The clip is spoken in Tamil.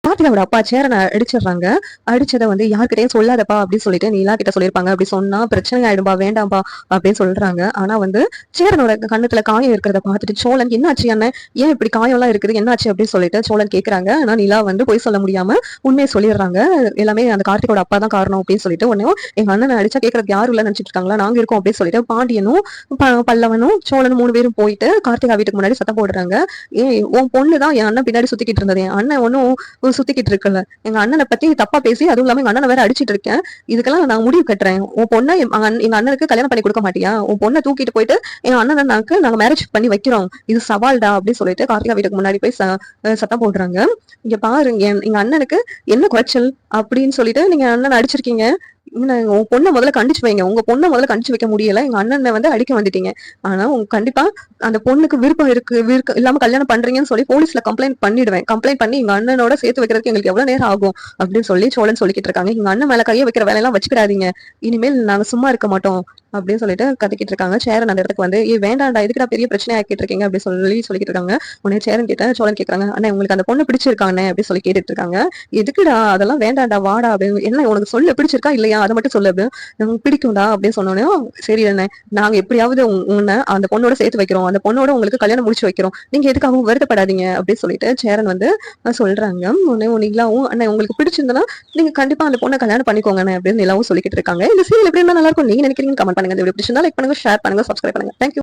கார்த்திகாவோட அப்பா சேரனை அடிச்சிடுறாங்க. அடிச்சதை வந்து யார்கிட்டயும் சொல்லாதப்பா அப்படின்னு சொல்லிட்டு நீலா கிட்ட சொல்லியிருப்பாங்க. அப்படி சொன்னா பிரச்சனை ஆயிடும்பா, வேண்டாம்பா அப்படின்னு சொல்றாங்க. ஆனா வந்து சேரனோட கண்ணத்துல காயம் இருக்கிறத பார்த்துட்டு சோழன் என்னாச்சு அண்ணன், ஏன் இப்படி காயம் எல்லாம் இருக்குது, என்னாச்சு அப்படின்னு சொல்லிட்டு சோழன் கேக்குறாங்க. ஆனா நிலா வந்து பொய் சொல்ல முடியாம உண்மையை சொல்லிடுறாங்க. எல்லாமே அந்த கார்த்திகோட அப்பா தான் காரணம் அப்படின்னு சொல்லிட்டு உடனே எங்க அண்ணனை அடிச்சா கேட்கறதுக்கு யாரும் இல்ல நினைச்சிட்டு இருக்காங்களா, நாங்க இருக்கோம் அப்படின்னு சொல்லிட்டு பாண்டியனும் பல்லவனும் சோழனும் 3 பேரும் போயிட்டு கார்த்திகா வீட்டுக்கு முன்னாடி சத்தம் போடுறாங்க. ஏன் உன் பொண்ணுதான் என் அண்ணன் பின்னாடி சுத்திக்கிட்டு இருந்தது, என் அண்ணன் ஒன்னும் சுத்திக்கிட்டு இருக்கல, எங்க அண்ணனை பத்தி தப்பா பேசி அதுவும் இல்லாம எங்க அண்ணனை வேற அடிச்சிட்டு இருக்கேன், இதுக்கெல்லாம் நான் முடிவு கட்டுறேன். உன் பொண்ணை எங்க அண்ணனுக்கு கல்யாணம் பண்ணி கொடுக்க மாட்டியா, உன் பொண்ணை தூக்கிட்டு போயிட்டு எங்க அண்ணன் நாங்க மேரேஜ் பண்ணி வைக்கிறோம், இது சவால்டா அப்படின்னு சொல்லிட்டு கார்த்திகா வீட்டுக்கு முன்னாடி போய் சத்தம் போடுறாங்க. இங்க பாருங்க எங்க அண்ணனுக்கு என்ன குறைச்சல் அப்படின்னு சொல்லிட்டு நீங்க அண்ணன் அடிச்சிருக்கீங்க, உங்க பொண்ணை முதல்ல கண்டிச்சு வைங்க, உங்க பொண்ணை முதல்ல கண்டிச்சு வைக்க முடியல, எங்க அண்ணனை வந்து அடிக்க வந்துட்டீங்க, ஆனா உங்க கண்டிப்பா அந்த பொண்ணுக்கு விருப்பம் இல்லாம கல்யாணம் பண்றீங்கன்னு சொல்லி போலீஸ்ல கம்ப்ளைண்ட் பண்ணிடுவேன், கம்ப்ளைண்ட் பண்ணி எங்க அண்ணனோட சேர்த்து வைக்கிறதுக்கு எங்களுக்கு எவ்வளவு நேரம் ஆகும் அப்படின்னு சொல்லி சோழன் சொல்லிக்கிட்டு இருக்காங்க. எங்க அண்ணன் மேல கையை வைக்கிற வேலையெல்லாம் வச்சுக்கிடாதீங்க, இனிமேல் நாங்க சும்மா இருக்க மாட்டோம் அப்படின்னு சொல்லிட்டு கத்திக்கிட்டு இருக்காங்க. சேரன் அந்த இடத்துக்கு வந்து வேண்டாண்டா, இதுக்கு பெரிய பிரச்சனை ஆக்கிட்டு இருக்கீங்க அப்படின்னு சொல்லிக்கிட்டு இருக்காங்க. உடனே சேரன் கிட்ட சோழன் கேட்கறாங்க, அண்ணா உங்களுக்கு அந்த பொண்ணு பிடிச்சிருக்கானே அப்படின்னு சொல்லி கேட்டுட்டு இருக்காங்க. எதுக்குடா அதெல்லாம் வேண்டாண்டா, வாடா அப்படின்னு, என்ன உனக்கு சொல்ல பிடிச்சிருக்கா இல்லையா அதை மட்டும் சொல்லு அப்படின்னு, பிடிக்கும்டா அப்படின்னு சொன்னோன்னே சரி அண்ணே, நாங்க எப்படியாவது உன்னை அந்த பொண்ணோட சேர்த்து வைக்கிறோம், அந்த பொண்ணோட உங்களுக்கு கல்யாணம் முடிச்சு வைக்கிறோம், நீங்க எதுக்காகவும் வருத்தப்படாதீங்க அப்படின்னு சொல்லிட்டு சேரன் வந்து சொல்றாங்க. உடனே நிலாவும் அண்ணன் உங்களுக்கு பிடிச்சிருந்தனா நீங்க கண்டிப்பா அந்த பொண்ணை கல்யாணம் பண்ணிக்கோங்க அப்படின்னு நிலாவும் சொல்லிக்கிட்டு இருக்காங்க. இந்த சீரியல் எப்படி இருந்தா நல்லா இருக்கும் நீங்க நினைக்கிறீங்கன்னு கமெண்ட் பண்ணுங்க. இந்த வீடியோ பிடிச்சிருந்தா லைக் பண்ணுங்க, ஷேர் பண்ணுங்க, சப்ஸ்கிரைப் பண்ணுங்க. தேங்க்யூ.